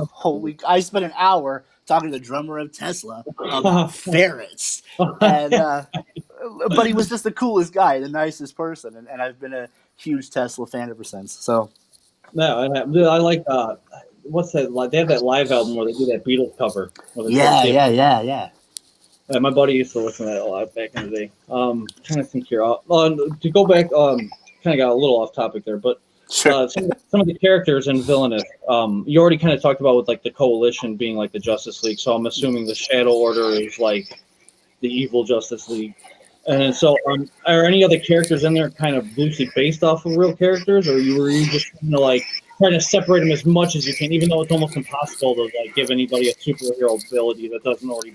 Speaker 3: I spent an hour talking to the drummer of Tesla about ferrets. And but he was just the coolest guy, the nicest person, and I've been a huge Tesla fan ever since. So,
Speaker 2: no, I like what's that? Like, they have that live album where they do that Beatles cover.
Speaker 3: Yeah.
Speaker 2: My buddy used to listen to that a lot back in the day. Trying to think here. To go back, kind of got a little off topic there, but
Speaker 3: sure.
Speaker 2: Some of the characters in Villainous, you already kind of talked about with like the Coalition being like the Justice League. So I'm assuming the Shadow Order is like the evil Justice League. And so, are any other characters in there kind of loosely based off of real characters, or were you just trying to separate them as much as you can, even though it's almost impossible to like give anybody a superhero ability that doesn't already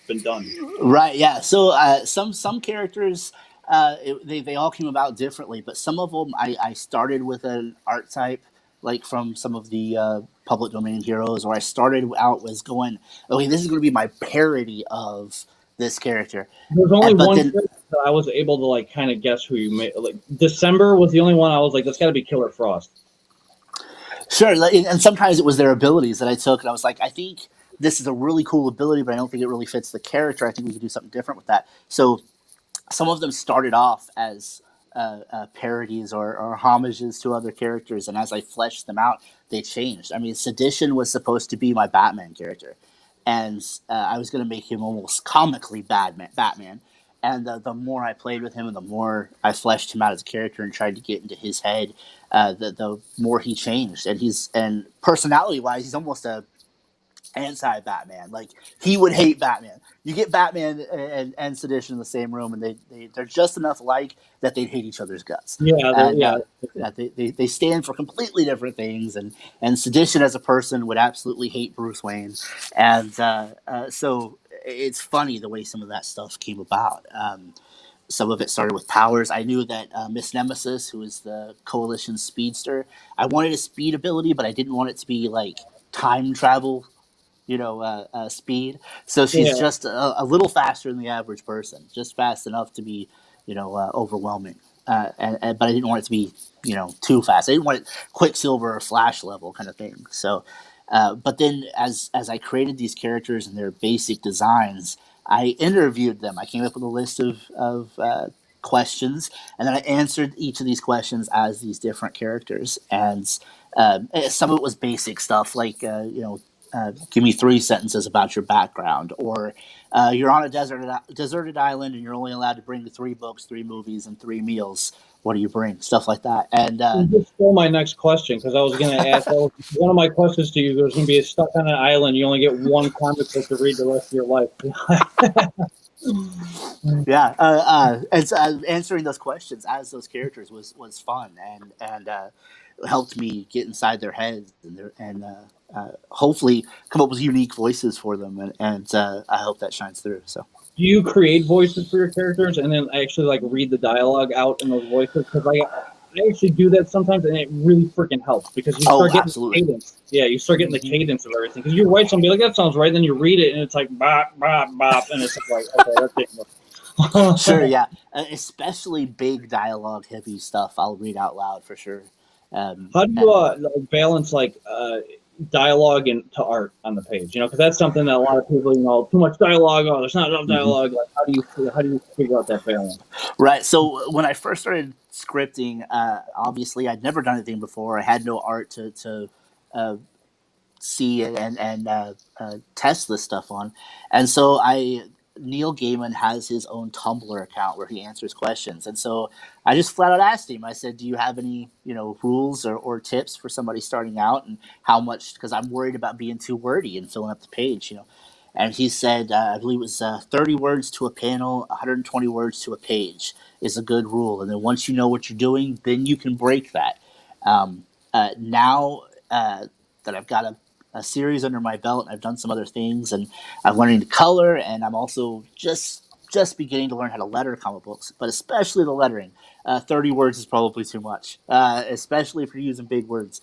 Speaker 2: been done?
Speaker 3: Right. Yeah. So some characters they all came about differently, but some of them I started with an art type like from some of the public domain heroes, or I started out was going, okay, this is going to be my parody of this character.
Speaker 2: There's only one character that I was able to like kind of guess who you made. Like December was the only one I was like, that's got to be Killer Frost.
Speaker 3: Sure, and sometimes it was their abilities that I took, and I was like, I think this is a really cool ability, but I don't think it really fits the character. I think we could do something different with that. So some of them started off as parodies or homages to other characters, and as I fleshed them out, they changed. I mean, Sedition was supposed to be my Batman character, and I was going to make him almost comically Batman. And the more I played with him and the more I fleshed him out as a character and tried to get into his head, the more he changed. And personality-wise, he's almost a anti-Batman. Like, he would hate Batman. You get Batman and Sedition in the same room, and they're just enough alike that they'd hate each other's guts. They stand for completely different things, and Sedition as a person would absolutely hate Bruce Wayne. And so it's funny the way some of that stuff came about. Some of it started with powers. I knew that Miss Nemesis, who is the Coalition speedster, I wanted a speed ability, but I didn't want it to be like time travel, speed. So she's just a little faster than the average person, just fast enough to be, overwhelming. But I didn't want it to be, too fast. I didn't want it Quicksilver or Flash level kind of thing. So, but then as I created these characters and their basic designs, I interviewed them. I came up with a list of questions, and then I answered each of these questions as these different characters. And some of it was basic stuff like, give me 3 sentences about your background, or you're on a deserted island and you're only allowed to bring 3 books, 3 movies, and 3 meals. what do you bring, stuff like that. And
Speaker 2: You just stole my next question because I was going to ask. One of my questions to you: there's going to be stuck on an island. You only get one comic book to read the rest of your life.
Speaker 3: yeah, and answering those questions as those characters was fun, and helped me get inside their heads and hopefully come up with unique voices for them, and I hope that shines through. So.
Speaker 2: Do you create voices for your characters and then actually like read the dialogue out in those voices? Because I actually do that sometimes, and it really freaking helps because you start getting
Speaker 3: absolutely.
Speaker 2: the cadence. Yeah, you start getting the cadence of everything. Because you write something like that sounds right, then you read it and it's like bop bop bop, and it's like okay, that's it.
Speaker 3: Sure, yeah, especially big dialogue heavy stuff. I'll read out loud for sure.
Speaker 2: How do you balance dialogue to art on the page? Because that's something that a lot of people, too much dialogue. Oh, there's not enough dialogue. Like, how do you figure out that balance?
Speaker 3: Right. So when I first started scripting, obviously I'd never done anything before. I had no art to see and test this stuff on, and so Neil Gaiman has his own Tumblr account where he answers questions. And so I just flat out asked him, I said, do you have any, rules or tips for somebody starting out, and how much, because I'm worried about being too wordy and filling up the page, And he said, I believe it was 30 words to a panel, 120 words to a page is a good rule. And then once you know what you're doing, then you can break that. Now that I've got a series under my belt, I've done some other things, and I'm learning to color, and I'm also just beginning to learn how to letter comic books, but especially the lettering. 30 words is probably too much, especially if you're using big words.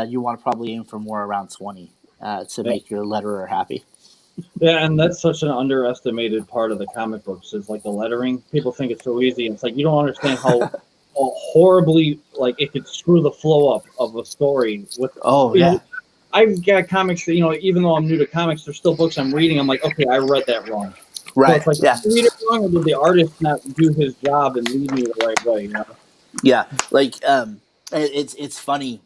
Speaker 3: You want to probably aim for more around 20 to make your letterer happy.
Speaker 2: Yeah, and that's such an underestimated part of the comic books is like the lettering. People think it's so easy, and it's like you don't understand how horribly it could screw the flow up of a story. I've got comics that, even though I'm new to comics, there's still books I'm reading. I'm like, okay, I read that wrong.
Speaker 3: Right.
Speaker 2: So it's like, did you read it wrong, or did the artist not do his job and lead me the right way?
Speaker 3: Yeah, it's funny.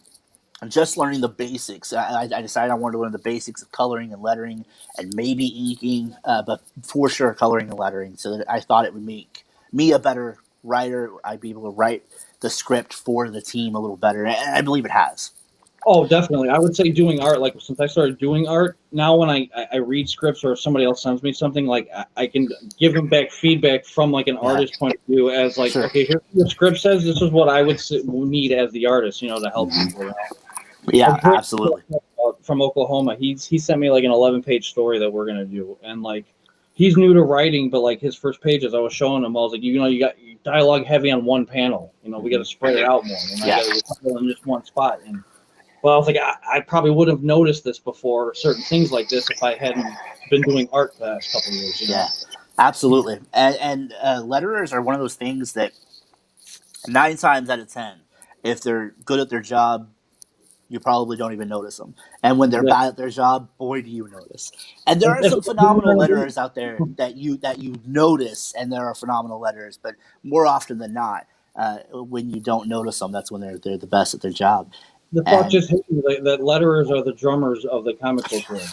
Speaker 3: I'm just learning the basics. I decided I wanted to learn the basics of coloring and lettering, and maybe inking, but for sure coloring and lettering. So that I thought it would make me a better writer. I'd be able to write the script for the team a little better, and I believe it has.
Speaker 2: Oh, definitely. I would say doing art, since I started doing art, now when I read scripts or somebody else sends me something, I can give them back feedback from an artist point of view as sure. Okay, here's what the script says. This is what I would need as the artist, to help people.
Speaker 3: Yeah, absolutely.
Speaker 2: From Oklahoma, he sent me an 11-page story that we're gonna do, and he's new to writing, but his first pages, I was showing him, I was like, you got dialogue heavy on one panel. We got to spread it out more. I got to cover in just one spot. And well, I was like, I probably would have noticed this before, certain things like this, if I hadn't been doing art the last couple of years.
Speaker 3: Yeah, absolutely. And letterers are one of those things that 9 times out of 10, if they're good at their job, you probably don't even notice them. And when they're bad at their job, boy, do you notice. And there are some phenomenal letterers out there that you notice, and there are phenomenal letterers. But more often than not, when you don't notice them, that's when they're the best at their job.
Speaker 2: The thought just hit me that letterers are the drummers of the comic book world.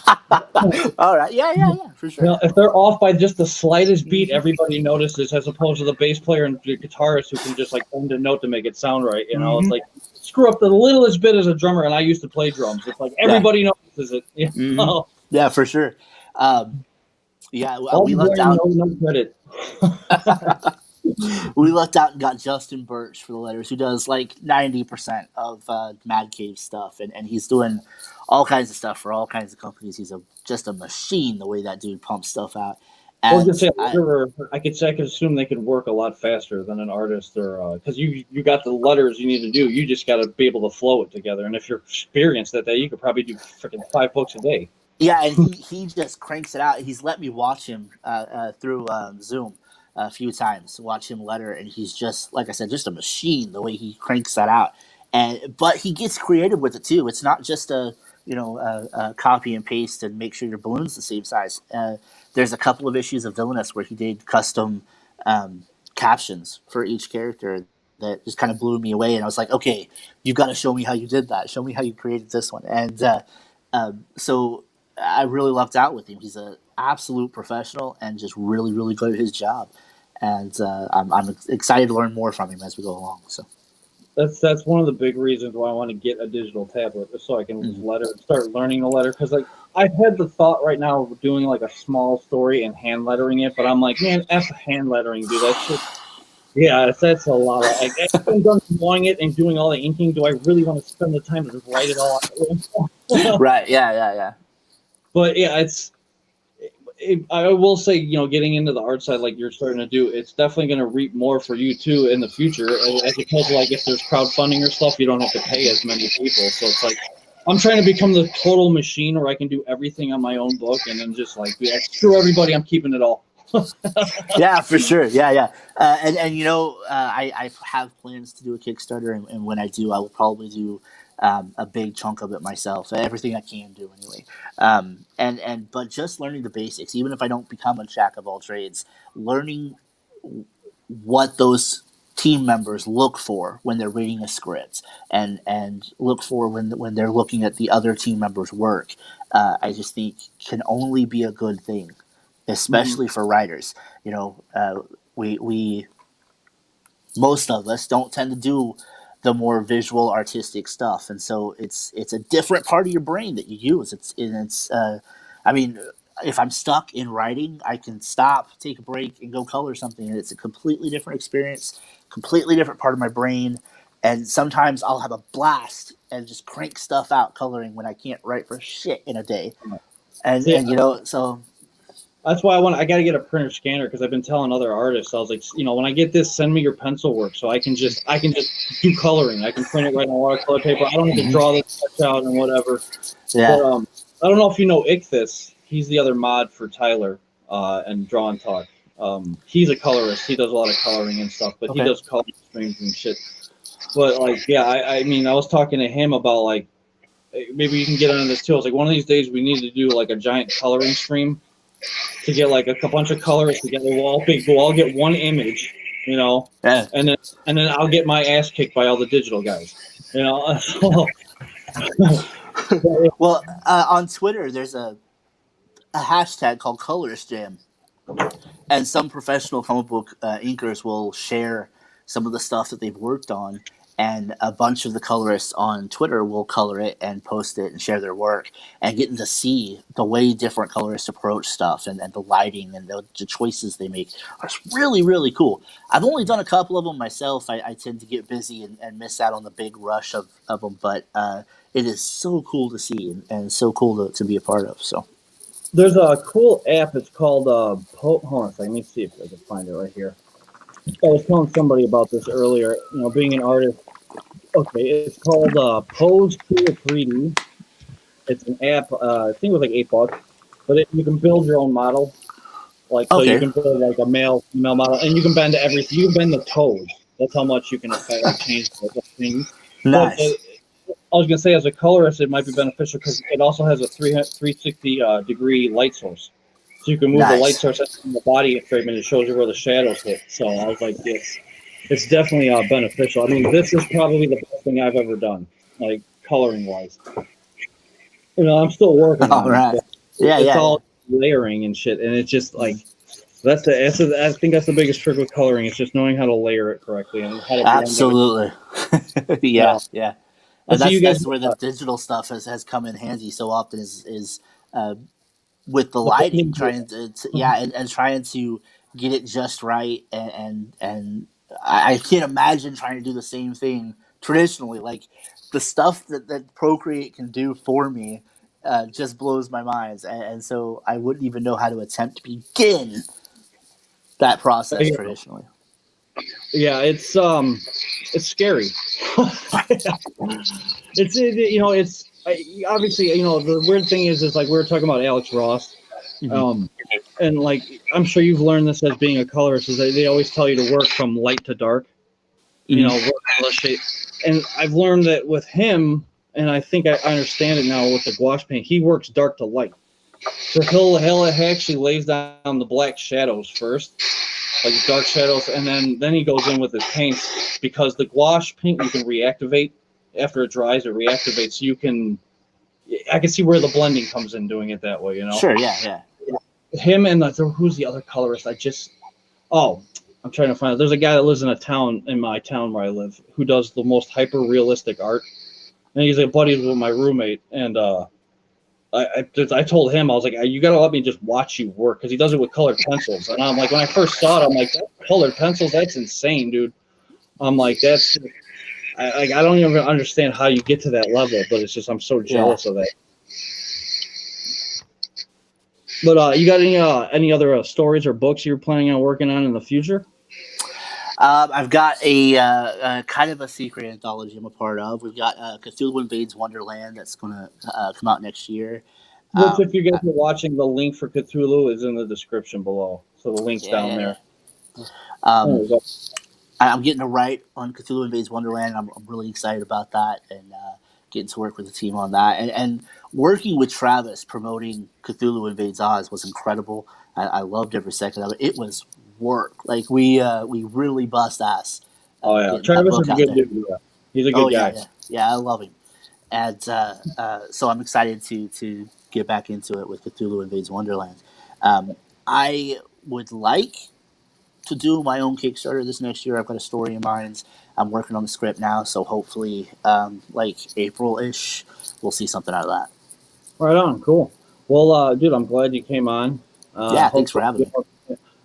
Speaker 3: All right, yeah, for sure.
Speaker 2: If they're off by just the slightest beat, everybody notices, as opposed to the bass player and the guitarist who can just bend a note to make it sound right. It's like screw up the littlest bit as a drummer, and I used to play drums. It's like everybody notices it.
Speaker 3: Yeah, for sure. We lucked out.
Speaker 2: No credit.
Speaker 3: We lucked out and got Justin Birch for the letters, who does 90% of Mad Cave stuff, and he's doing all kinds of stuff for all kinds of companies. He's just a machine, the way that dude pumps stuff out.
Speaker 2: I could assume they could work a lot faster than an artist, or because you got the letters you need to do. You just got to be able to flow it together. And if you're experienced at that, you could probably do freaking 5 books a day.
Speaker 3: Yeah, and he just cranks it out. He's let me watch him through Zoom a few times, watch him letter, and he's just, like I said, just a machine the way he cranks that out. But he gets creative with it too. It's not just a copy and paste and make sure your balloon's the same size. There's a couple of issues of Villainous where he did custom captions for each character that just kind of blew me away. And I was like, okay, you've got to show me how you did that. Show me how you created this one. And so I really lucked out with him. He's an absolute professional and just really, really good at his job. And I'm excited to learn more from him as we go along. So.
Speaker 2: That's one of the big reasons why I want to get a digital tablet, is so I can
Speaker 3: Mhm.
Speaker 2: start learning the letter. Because like I've had the thought right now of doing like a small story and hand lettering it, but I'm like, man, f hand lettering, dude. That's just yeah, that's a lot of like. After I'm done drawing it and doing all the inking, do I really want to spend the time to just write it all out?
Speaker 3: Right. Yeah. Yeah. Yeah.
Speaker 2: But yeah, I will say, getting into the art side like you're starting to do, it's definitely going to reap more for you too in the future. As opposed to like if there's crowdfunding or stuff, you don't have to pay as many people. So it's like I'm trying to become the total machine where I can do everything on my own book and then just like be like, screw everybody, I'm keeping it all.
Speaker 3: Yeah, for sure. Yeah, yeah. And I have plans to do a Kickstarter, and when I do, I will probably do a big chunk of it myself. Everything I can do, anyway. But just learning the basics, even if I don't become a jack of all trades, learning what those team members look for when they're reading a script, and look for when they're looking at the other team members' work. I just think can only be a good thing, especially for writers. We most of us don't tend to do the more visual artistic stuff, and so it's a different part of your brain that you use. I mean, if I'm stuck in writing, I can stop, take a break, and go color something, and it's a completely different experience, completely different part of my brain. And sometimes I'll have a blast and just crank stuff out coloring when I can't write for shit in a day. and
Speaker 2: Yeah,
Speaker 3: and so
Speaker 2: that's why I got to get a printer scanner because I've been telling other artists, I was like, when I get this, send me your pencil work so I can just do coloring. I can print it right on watercolor paper. I don't have to draw this sketch out and whatever.
Speaker 3: yeah.
Speaker 2: But I don't know if you know Ichthus. He's the other mod for Tyler and Draw and Talk. He's a colorist. He does a lot of coloring and stuff, but he
Speaker 3: Okay.
Speaker 2: does coloring streams and shit. But like, yeah, I mean, I was talking to him about like maybe you can get on this too. I was like, one of these days we need to do like a giant coloring stream to get like a bunch of colors together. We'll all get one image,
Speaker 3: Yeah.
Speaker 2: and then I'll get my ass kicked by all the digital guys,
Speaker 3: Well, on Twitter, there's a hashtag called Colorist Jam, and some professional comic book inkers will share some of the stuff that they've worked on, and a bunch of the colorists on Twitter will color it and post it and share their work, and getting to see the way different colorists approach stuff, and the lighting and the choices they make are really, really cool. I've only done a couple of them myself. I tend to get busy and miss out on the big rush of them, but it is so cool to see, and so cool to be a part of. So.
Speaker 2: there's a cool app. It's called hold on a second. Let me see if I can find it right here. I was telling somebody about this earlier. Being an artist. Okay, it's called Pose Tool 3D. It's an app. I think it was like $8, but you can build your own model. Like, so you
Speaker 3: Okay.
Speaker 2: can build like a male, female model, and you can bend everything. You can bend the toes. That's how much you can affect, like, change the things. But
Speaker 3: Nice.
Speaker 2: I was gonna say, as a colorist, it might be beneficial because it also has a 360 degree light source, so you can move the light
Speaker 3: Nice.
Speaker 2: source in the body frame, and it shows you where the shadows hit. So I was like, it's definitely beneficial. I mean, this is probably the best thing I've ever done, like coloring wise. I'm still working
Speaker 3: All
Speaker 2: on it,
Speaker 3: right.
Speaker 2: but
Speaker 3: Yeah,
Speaker 2: it's
Speaker 3: yeah, yeah.
Speaker 2: all layering and shit, and it's just like I think that's the biggest trick with coloring. It's just knowing how to layer it correctly and how to blend everything.
Speaker 3: Absolutely. Yeah,
Speaker 2: Yeah.
Speaker 3: yeah.
Speaker 2: I
Speaker 3: And
Speaker 2: see you guys
Speaker 3: that's where the digital stuff has come in handy so often is uh, with the
Speaker 2: the
Speaker 3: lighting,
Speaker 2: blending.
Speaker 3: trying to yeah, and trying to get it just right, and I can't imagine trying to do the same thing traditionally. Like the stuff that Procreate can do for me just blows my mind, and so I wouldn't even know how to attempt to begin that process traditionally.
Speaker 2: Yeah, it's scary. Obviously the weird thing is like we were talking about Alex Ross,
Speaker 3: Mhm.
Speaker 2: um, and like I'm sure you've learned this as being a colorist is that they always tell you to work from light to dark.
Speaker 3: Mhm.
Speaker 2: Work on the shade. And I've learned that with him, and I think I understand it now with the gouache paint. He works dark to light, so he'll actually lays down the black shadows first, like dark shadows, and then he goes in with his paints because the gouache paint you can reactivate after it dries. It reactivates. So I can see where the blending comes in doing it that way.
Speaker 3: Sure. Yeah. Yeah.
Speaker 2: Him and who's the other colorist? Oh, I'm trying to find. There's a guy that lives in my town where I live, who does the most hyper realistic art, and he's a buddy with my roommate. And I told him, I was like, you gotta let me just watch you work, because he does it with colored pencils. And I'm like, when I first saw it, I'm like, colored pencils, that's insane, dude. I'm like, I don't even understand how you get to that level, but it's just I'm so jealous of that. But you got any other stories or books you're planning on working on in the future?
Speaker 3: I've got a kind of a secret anthology I'm a part of. We've got Cthulhu Invades Wonderland that's going to come out next year.
Speaker 2: Which, if you guys are watching, the link for Cthulhu is in the description below. So the link's down there.
Speaker 3: I'm getting to write on Cthulhu Invades Wonderland. I'm really excited about that, and getting to work with the team on that. And working with Travis promoting Cthulhu Invades Oz was incredible. I loved every second of it. It was work. Like we really bust ass.
Speaker 2: Oh yeah, Travis is a good dude. Yeah. He's a good guy.
Speaker 3: Yeah, I love him. And so I'm excited to get back into it with Cthulhu Invades Wonderland. I would like to do my own Kickstarter this next year. I've got a story in mind. I'm working on the script now, so hopefully, like April-ish, we'll see something out of that.
Speaker 2: Right on, cool. Well, dude, I'm glad you came on.
Speaker 3: Thanks for having me.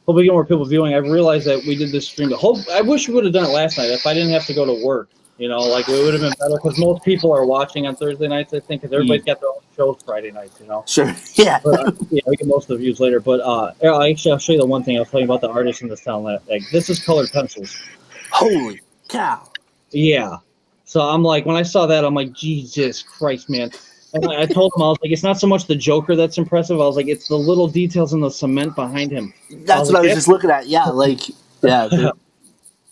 Speaker 2: Hope we get more people viewing. I realized that we did this stream. I wish we would have done it last night if I didn't have to go to work. You know, like it would have been better, because most people are watching on Thursday nights, I think, because everybody's got their own shows Friday nights, you know.
Speaker 3: Sure, yeah.
Speaker 2: But, yeah, we get most of the views later. But actually, I'll show you the one thing I was telling you about the artists in this town. Like, this is colored pencils.
Speaker 3: Holy cow.
Speaker 2: Yeah. So I'm like, when I saw that, I'm like, Jesus Christ, man. And I told him, I was like, it's not so much the Joker that's impressive. I was like, it's the little details in the cement behind him.
Speaker 3: That's what I was just looking at. Yeah, like, yeah.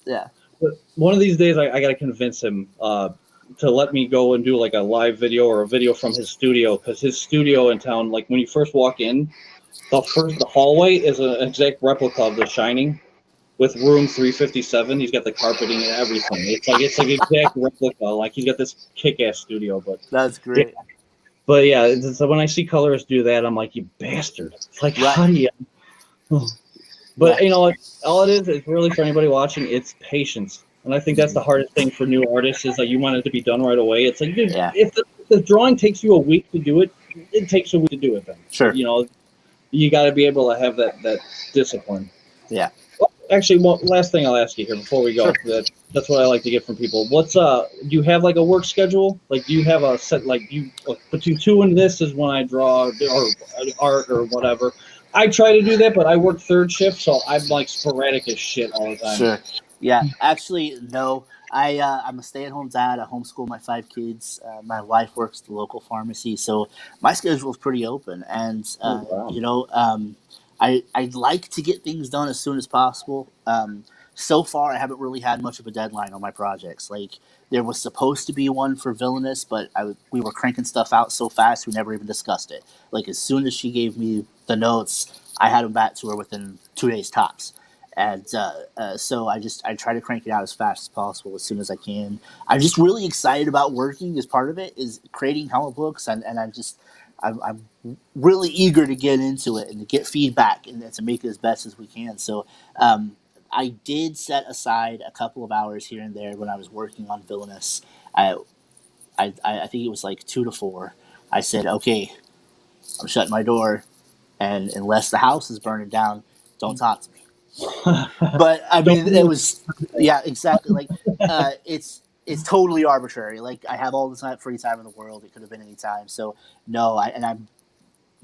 Speaker 3: Yeah.
Speaker 2: But one of these days, I got to convince him to let me go and do like a live video or a video from his studio, because his studio in town, like when you first walk in, the hallway is an exact replica of The Shining, with room 357. He's got the carpeting and everything. It's like exact replica. Like he's got this kick-ass studio. But
Speaker 3: that's great.
Speaker 2: Yeah. But yeah, so when I see colorists do that, I'm like, you bastard. It's like, how do you? But you know, all it is really, for anybody watching, it's patience. And I think that's the hardest thing for new artists, is like, you want it to be done right away. It's like, dude, if the drawing takes you a week to do it, it takes a week to do it then.
Speaker 3: Sure.
Speaker 2: You know, you got to be able to have that discipline.
Speaker 3: Yeah.
Speaker 2: Well, actually, last thing I'll ask you here before we go. Sure. That's what I like to get from people. Do you have like a work schedule? Like, do you have a set, like between 2 and this is when I draw or art or whatever? I try to do that, but I work third shift, so I'm like sporadic as shit all the time.
Speaker 3: Sure. Yeah. Actually, no. I'm a stay-at-home dad. I homeschool my 5 kids. My wife works at the local pharmacy, so my schedule is pretty open. And you know, I'd like to get things done as soon as possible. So far, I haven't really had much of a deadline on my projects. Like, there was supposed to be one for Villainous, but we were cranking stuff out so fast we never even discussed it. Like, as soon as she gave me the notes, I had them back to her within 2 days tops. And so I try to crank it out as fast as possible as soon as I can. I'm just really excited about working. As part of it is creating comic books, and I'm really eager to get into it and to get feedback and to make it as best as we can. So I did set aside a couple of hours here and there when I was working on Villainous. I think it was like 2 to 4. I said, okay, I'm shutting my door, and unless the house is burning down, don't talk to me. But I mean, it was, yeah, exactly. Like, it's totally arbitrary. Like, I have all the free time in the world. It could have been any time. So no, I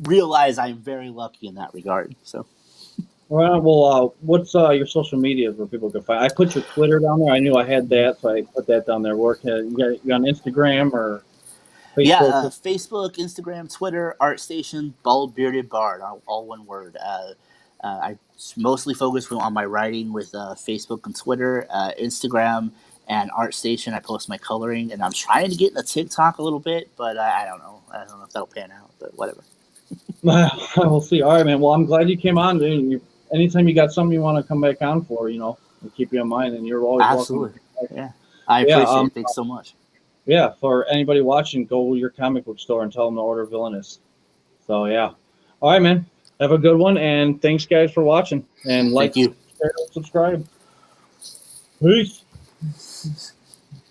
Speaker 3: realize I'm very lucky in that regard. So.
Speaker 2: Well, what's your social media where people can find? I put your Twitter down there. I knew I had that, so I put that down there. You on Instagram or Facebook?
Speaker 3: Yeah, Facebook, Instagram, Twitter, ArtStation, Bald Bearded Bard, all one word. I mostly focus on my writing with Facebook and Twitter, Instagram, and ArtStation. I post my coloring, and I'm trying to get into TikTok a little bit, but I don't know. I don't know if that'll pan out, but whatever.
Speaker 2: We'll see. All right, man. Well, I'm glad you came on, dude. Anytime you got something you want to come back on for, you know, we'll keep you in mind, and you're always
Speaker 3: absolutely welcome. Yeah, I appreciate it. Thanks so much.
Speaker 2: Yeah, for anybody watching, go to your comic book store and tell them to order Villainous. So yeah, all right, man. Have a good one, and thanks, guys, for watching. And like, share, subscribe. Peace.